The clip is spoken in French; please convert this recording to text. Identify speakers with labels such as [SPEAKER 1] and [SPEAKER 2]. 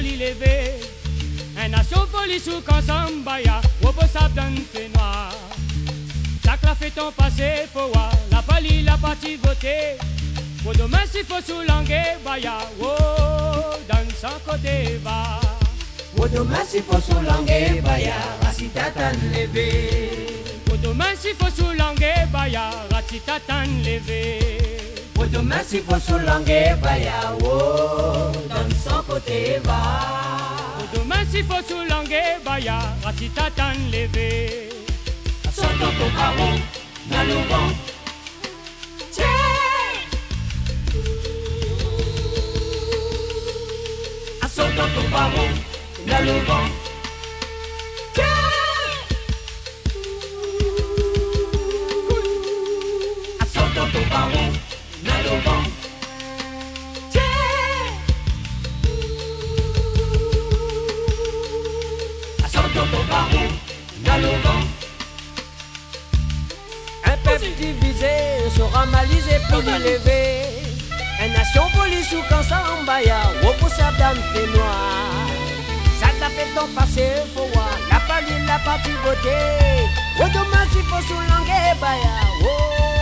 [SPEAKER 1] poli levé. Un nation poli sous Kansambaya, Wopo Sabdan fait noir. Chaque la fait ton passé, faut voir, la pali la partie votée. Pour demain s'il faut sous langue, baya, oh, dans son côté va.
[SPEAKER 2] Pour demain s'il faut sous langue, baya, rasitatan levé.
[SPEAKER 1] Pour demain s'il faut sous langue, baya, rasitatan levé.
[SPEAKER 2] Pour demain s'il faut sous langue, baya, oh, dans son côté va.
[SPEAKER 1] Demain s'il faut sous langue, baya, ratitatan levé.
[SPEAKER 2] Sortons ton baron, dans le vent. Sortons ton baron, dans le vent. Sortons ton baron, dans le vent. Ton baron, dans le vent.
[SPEAKER 3] Un peuple divisé sera malisé pour l'élever. Une nation polie sous Kansambaya, Wopo Sabdan fait noir. Ça t'a fait ton passé, faut voir. La pali, la partie beauté. Demain s'il faut sous langue, baya. Oh.